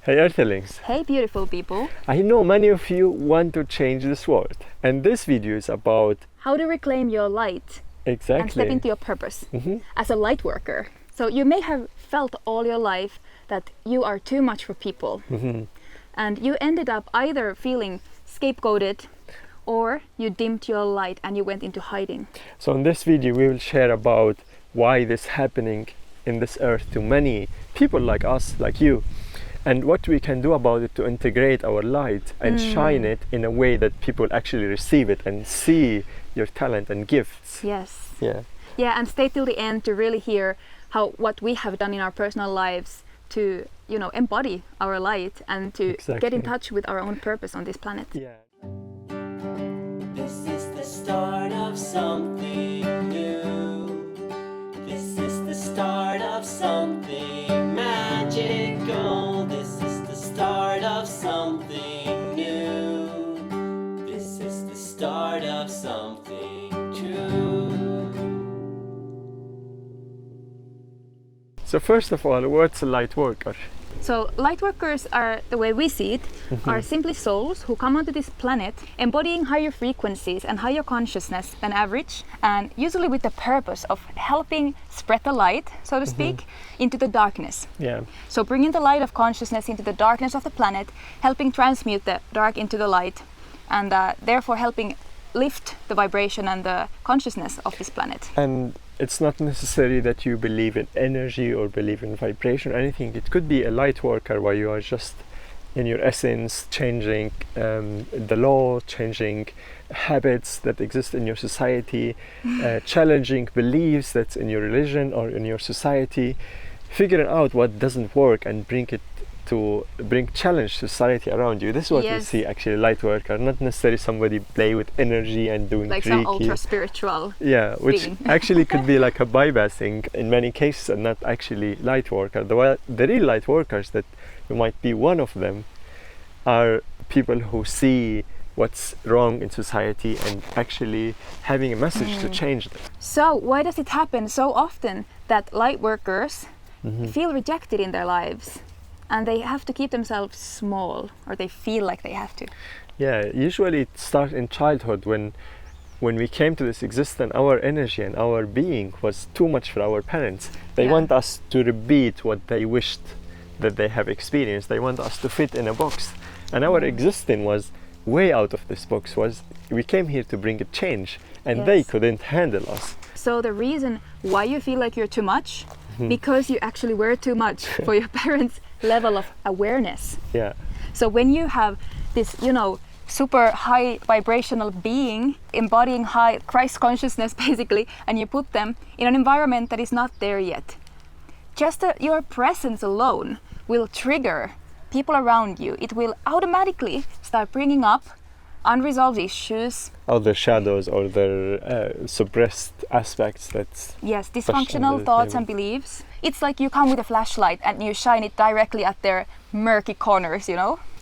Hey Earthlings! Hey beautiful people! I know many of you want to change this world, and this video is about how to reclaim your light and step into your purpose as a light worker. So you may have felt all your life that you are too much for people, and you ended up either feeling scapegoated or you dimmed your light and you went into hiding. So in this video we will share about why this is happening in this earth to many people like us, like you, and what we can do about it to integrate our light and shine it in a way that people actually receive it and see your talent and gifts. Yes. Yeah, and stay till the end to really hear what we have done in our personal lives to, embody our light and to get in touch with our own purpose on this planet. Yeah. This is the start of something new. This is the start of something magical. This is the start of something new. This is the start of something true. So first of all, what's a light worker? So light workers are, the way we see it, are simply souls who come onto this planet embodying higher frequencies and higher consciousness than average, and usually with the purpose of helping spread the light, so to speak, into the darkness. Yeah. So bringing the light of consciousness into the darkness of the planet, helping transmute the dark into the light, and therefore helping lift the vibration and the consciousness of this planet. And it's not necessary that you believe in energy or believe in vibration or anything. It could be a light worker where you are just in your essence changing the law, changing habits that exist in your society, challenging beliefs that's in your religion or in your society, figuring out what doesn't work and bring challenge to society around you. This is what we see actually light worker, not necessarily somebody play with energy and doing like tricky. some ultra spiritual which being. actually could be like a bypassing in many cases and not actually light worker. The real light workers, that you might be one of them, are people who see what's wrong in society and actually having a message to change them. So why does it happen so often that light workers feel rejected in their lives? And they have to keep themselves small, or they feel like they have to. Yeah, usually it starts in childhood when we came to this existence, our energy and our being was too much for our parents. They want us to repeat what they wished that they have experienced. They want us to fit in a box. And our existence was way out of this box. We came here to bring a change, and they couldn't handle us. So the reason why you feel like you're too much, because you actually were too much for your parents' level of awareness. Yeah. So when you have this, super high vibrational being embodying high Christ consciousness basically, and you put them in an environment that is not there yet, just your presence alone will trigger people around you. It will automatically start bringing up unresolved issues, or their shadows, or their suppressed aspects. That's dysfunctional thoughts and beliefs. It's like you come with a flashlight and you shine it directly at their murky corners,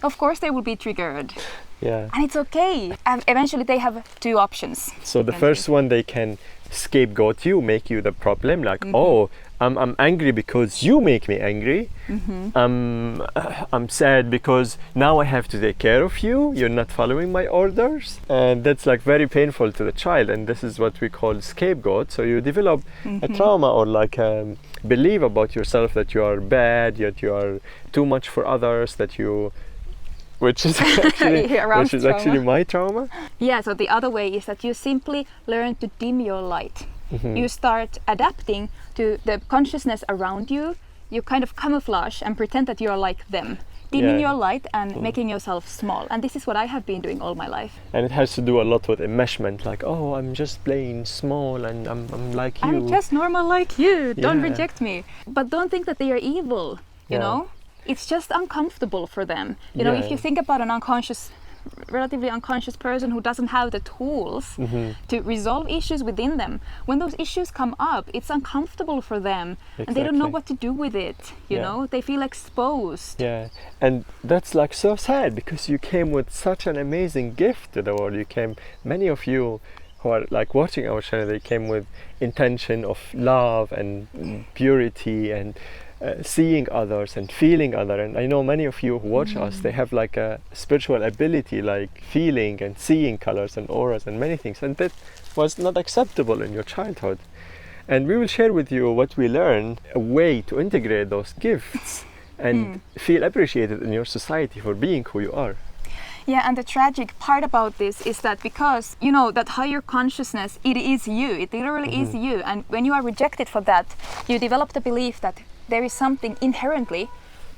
Of course they will be triggered. Yeah. And it's okay. And eventually they have two options. So the first one, they can scapegoat you, make you the problem, like, oh, I'm angry because you make me angry. I'm sad because now I have to take care of you. You're not following my orders. And that's like very painful to the child. And this is what we call scapegoat. So you develop a trauma or like a belief about yourself that you are bad, yet you are too much for others, which is actually my trauma. Yeah, so the other way is that you simply learn to dim your light. You start adapting to the consciousness around you. You kind of camouflage and pretend that you're like them, dimming your light and making yourself small. And this is what I have been doing all my life. And it has to do a lot with enmeshment, like, oh, I'm just plain small and I'm like you. I'm just normal like you. Don't reject me. But don't think that they are evil, you know? It's just uncomfortable for them. If you think about an relatively unconscious person who doesn't have the tools to resolve issues within them, when those issues come up, it's uncomfortable for them. And they don't know what to do with it, you know? They feel exposed. Yeah, and that's like so sad, because you came with such an amazing gift to the world. Many of you who are like watching our channel, they came with intention of love and purity and seeing others and feeling other. And I know many of you who watch us, they have like a spiritual ability, like feeling and seeing colors and auras and many things, and that was not acceptable in your childhood. And we will share with you what we learned, a way to integrate those gifts and feel appreciated in your society for being who you are. Yeah, and the tragic part about this is that because, you know, that higher consciousness, it is you, it literally is you. And when you are rejected for that, you develop the belief that there is something inherently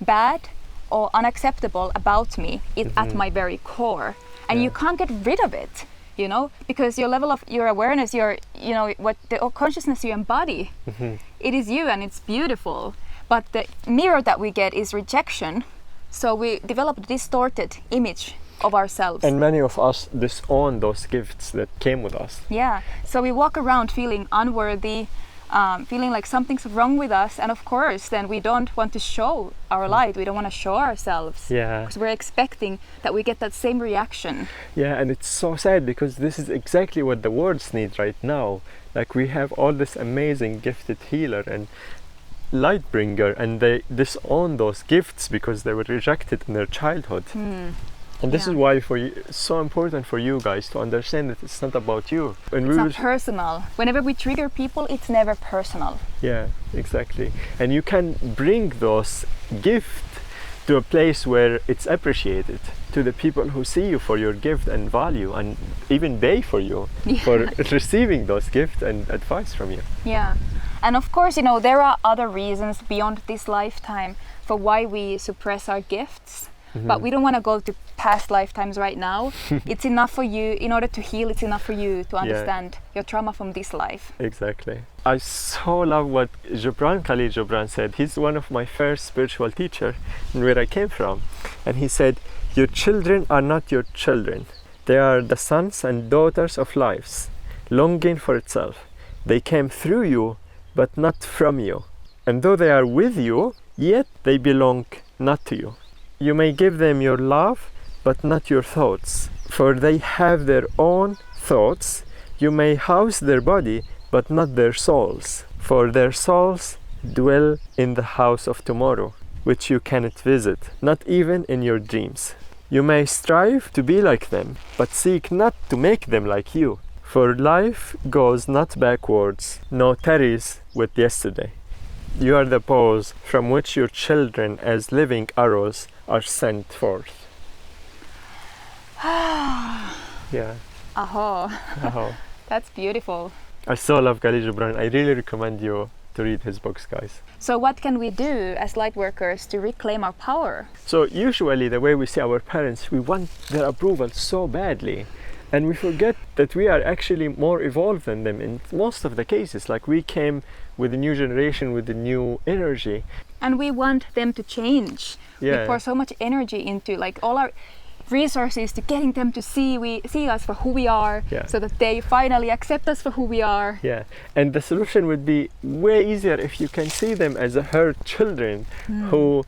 bad or unacceptable about me at my very core. And you can't get rid of it, you know, because your level of your awareness, your, you know, what the consciousness you embody, it is you and it's beautiful. But the mirror that we get is rejection. So we develop a distorted image of ourselves. And many of us disown those gifts that came with us. Yeah, so we walk around feeling unworthy, feeling like something's wrong with us, and of course then we don't want to show our light, we don't want to show ourselves. Yeah. Because we're expecting that we get that same reaction. Yeah, and it's so sad because this is exactly what the world needs right now. Like we have all this amazing gifted healer and light bringer, and they disown those gifts because they were rejected in their childhood. And this is why it's so important for you guys to understand that it's not about you. And it's not personal. Whenever we trigger people, it's never personal. Yeah, exactly. And you can bring those gifts to a place where it's appreciated, to the people who see you for your gift and value, and even pay for you for receiving those gifts and advice from you. Yeah. And of course, you know, there are other reasons beyond this lifetime for why we suppress our gifts. But we don't want to go to past lifetimes right now. It's enough for you, in order to heal, it's enough for you to understand your trauma from this life. Exactly. I so love what Khalil Gibran said. He's one of my first spiritual teachers and where I came from. And he said, your children are not your children. They are the sons and daughters of lives, longing for itself. They came through you, but not from you. And though they are with you, yet they belong not to you. You may give them your love, but not your thoughts, for they have their own thoughts. You may house their body, but not their souls, for their souls dwell in the house of tomorrow, which you cannot visit, not even in your dreams. You may strive to be like them, but seek not to make them like you, for life goes not backwards, nor tarries with yesterday. You are the pose from which your children as living arrows are sent forth. Yeah. Aho. That's beautiful. I so love Khalil Gibran. I really recommend you to read his books, guys. So what can we do as light workers to reclaim our power? So usually the way we see our parents, we want their approval so badly. And we forget that we are actually more evolved than them in most of the cases. Like we came with a new generation, with a new energy. And we want them to change. Yeah. We pour so much energy into like all our resources to getting them to see us for who we are, so that they finally accept us for who we are. Yeah, and the solution would be way easier if you can see them as hurt children who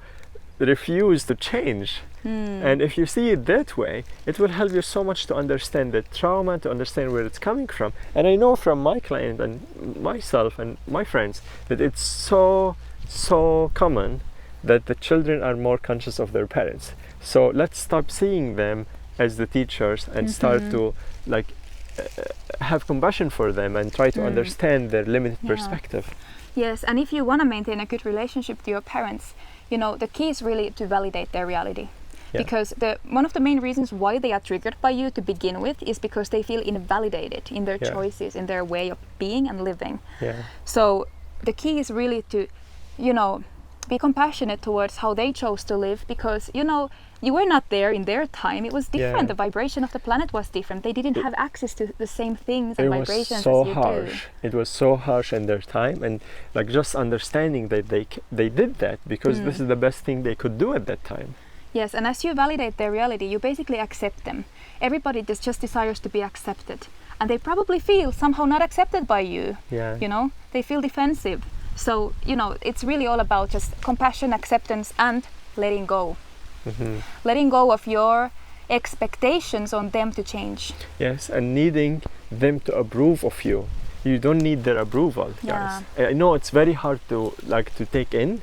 refuse to change. And if you see it that way, it will help you so much to understand the trauma, to understand where it's coming from. And I know from my client and myself and my friends that it's so common that the children are more conscious of their parents. So let's stop seeing them as the teachers and start to have compassion for them and try to understand their limited perspective. Yes, and if you want to maintain a good relationship to your parents, you know, the key is really to validate their reality. Because one of the main reasons why they are triggered by you to begin with is because they feel invalidated in their choices, in their way of being and living. So the key is really to, you know, be compassionate towards how they chose to live, because, you know, you were not there in their time. It was different. The vibration of the planet was different. They didn't have access to the same things and vibrations as you do. It was so harsh in their time, and like just understanding that they did that because this is the best thing they could do at that time. Yes, and as you validate their reality, you basically accept them. Everybody just desires to be accepted, and they probably feel somehow not accepted by you. You know, they feel defensive. So, you know, it's really all about just compassion, acceptance, and letting go. Letting go of your expectations on them to change. Yes, and needing them to approve of you. You don't need their approval, guys. I know it's very hard to take in,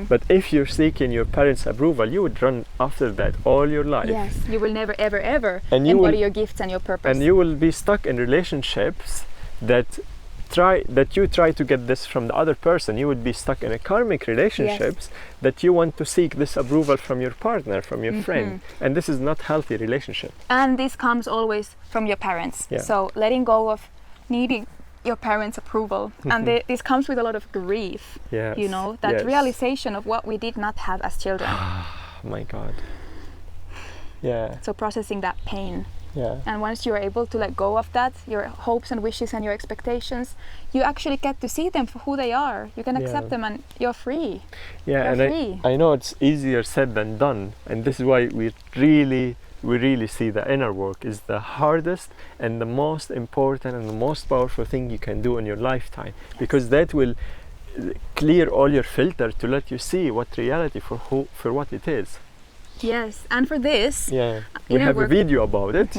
But if you're seeking your parents' approval, you would run after that all your life. Yes, you will never, ever, ever And you embody will- your gifts and your purpose. And you will be stuck in relationships that you try to get this from the other person. You would be stuck in a karmic relationships that you want to seek this approval from your partner, from your friend, and this is not healthy relationship. And this comes always from your parents. Yeah. So letting go of needing your parents' approval, and this comes with a lot of grief. Yes, You know, that yes. realization of what we did not have as children. Oh my God. Yeah, So processing that pain. yeah. And once you are able to let go of that, your hopes and wishes and your expectations, you actually get to see them for who they are. You can accept Yeah. them and you're free. Yeah, You're and free. I know it's easier said than done, and this is why we really see the inner work is the hardest and the most important and the most powerful thing you can do in your lifetime, because that will clear all your filter to let you see what reality for what it is. Yes, and for this, Yeah, we Inner have work- a video about it.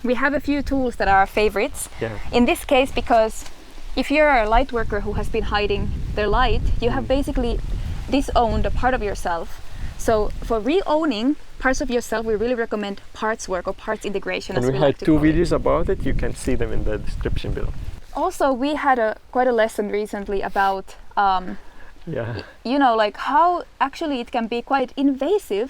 we have a few tools that are our favorites. Yeah, In this case, because if you're a light worker who has been hiding their light, you have basically disowned a part of yourself. So for re-owning parts of yourself, we really recommend parts work or parts integration, and as we we had like to 2 call it. videos about it. You can see them in the description below. Also, we had quite a lesson recently about Yeah, you know, like how actually it can be quite invasive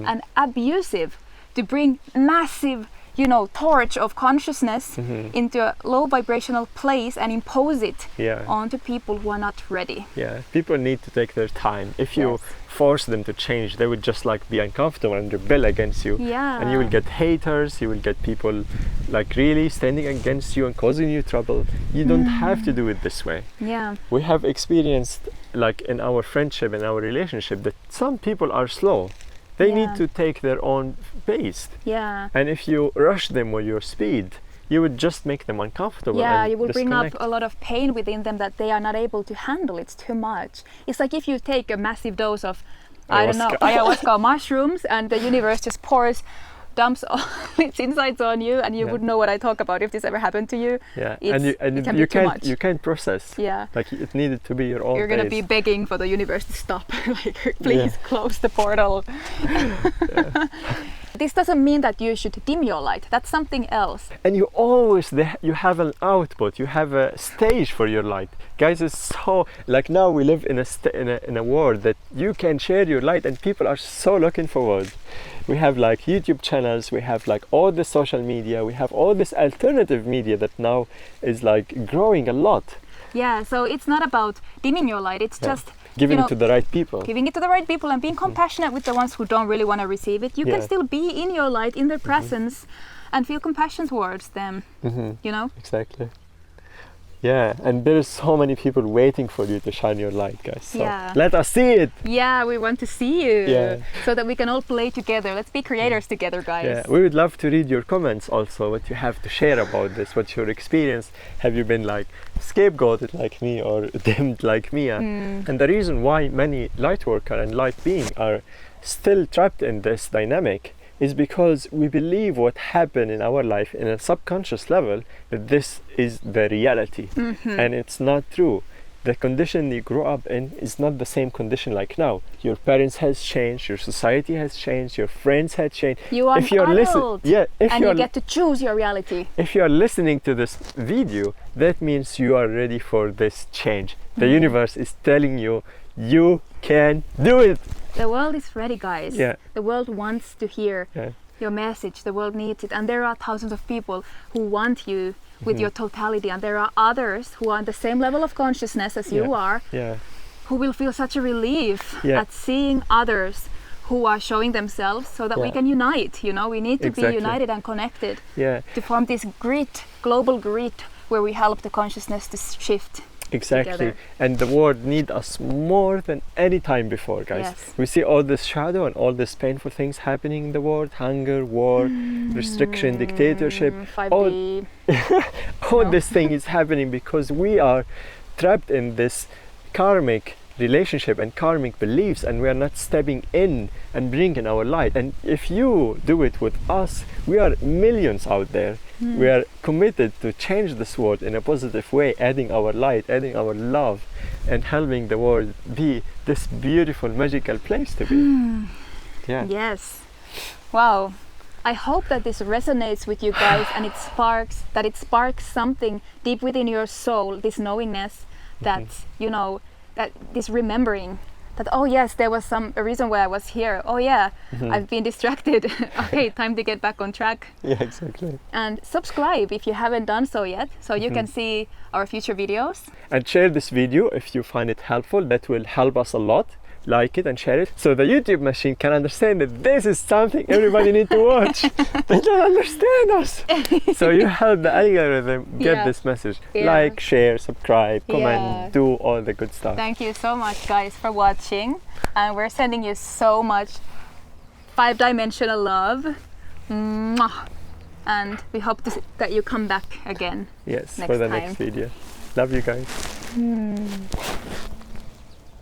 and abusive to bring massive, you know, torch of consciousness into a low vibrational place and impose it yeah. onto people who are not ready. Yeah, people need to take their time. If you Yes. force them to change, they would just like be uncomfortable and rebel against you. Yeah. And you will get haters, you will get people like really standing against you and causing you trouble. You don't have to do it this way. Yeah. We have experienced like in our friendship and our relationship that some people are slow. They Yeah. need to take their own pace. Yeah. And if you rush them with your speed, you would just make them uncomfortable. Yeah, and you will bring up disconnect. a lot of pain within them that they are not able to handle. It's too much. It's like if you take a massive dose of, I don't know, ayahuasca mushrooms, and the universe just dumps all its insights on you, and you Yeah. would know what I talk about if this ever happened to you. Yeah, It's- and it can you be too can't much. you can't process. Yeah. Like it needed to be your own You're gonna pace. be begging for the universe to stop. Like, please close the portal. This doesn't mean that you should dim your light. That's something else. And you always you have an output. You have a stage for your light, guys. It's so like now we live in a world that you can share your light, and people are so looking forward. We have like YouTube channels. We have like all the social media. We have all this alternative media that now is like growing a lot. Yeah. So it's not about dimming your light. It's Yeah. just Giving you it to the right people. giving it to the right people and being compassionate with the ones who don't really want to receive it. You can Yeah. still be in your light, in their presence, and feel compassion towards them. You know? Exactly. Yeah, and there is so many people waiting for you to shine your light, guys. So Yeah. let us see it. Yeah, we want to see you. Yeah. So that we can all play together. Let's be creators together, guys. Yeah, we would love to read your comments also, what you have to share about this, what's your experience. Have you been like scapegoated like me or dimmed like Mia? And the reason why many light worker and light being are still trapped in this dynamic is because we believe what happened in our life in a subconscious level that this is the reality, and it's not true. The condition you grew up in is not the same condition like now. Your parents has changed, your society has changed, your friends had changed. You are if you're an listen- adult, yeah, if and you're you get to choose your reality. if you are listening to this video, that means you are ready for this change. The universe is telling you, you can do it. The world is ready, guys. Yeah. The world wants to hear Yeah. your message. The world needs it. And there are thousands of people who want you with your totality. And there are others who are on the same level of consciousness as you Yeah. are, Yeah, who will feel such a relief Yeah. at seeing others who are showing themselves, so that we Yeah. can unite. You know, we need to Exactly. be united and connected yeah, to form this grid, global grid, where we help the consciousness to shift. exactly. Together. And the world need us more than any time before, guys. Yes. We see all this shadow and all this painful things happening in the world: hunger, war, restriction, dictatorship. 5D. All this thing is happening because we are trapped in this karmic relationship and karmic beliefs, and we are not stepping in and bringing our light. And if you do it with us, we are millions out there. We are committed to change this world in a positive way, adding our light, adding our love, and helping the world be this beautiful, magical place to be. Yeah. Yes. Wow. I hope that this resonates with you guys and it sparks something deep within your soul, this knowingness that, you know, that this remembering that, oh yes, there was a reason why I was here. Oh yeah, I've been distracted. Okay, time to get back on track. Yeah, exactly. And subscribe if you haven't done so yet, so you can see our future videos. And share this video if you find it helpful. That will help us a lot. Like it and share it so the YouTube machine can understand that this is something everybody need to watch. They don't understand us. So you help the algorithm get this message. Like, share, subscribe, comment, do all the good stuff. Thank you so much, guys, for watching. And we're sending you so much 5-dimensional love. Mwah. And we hope that you come back again. Yes, next for the time. next video. Love you guys.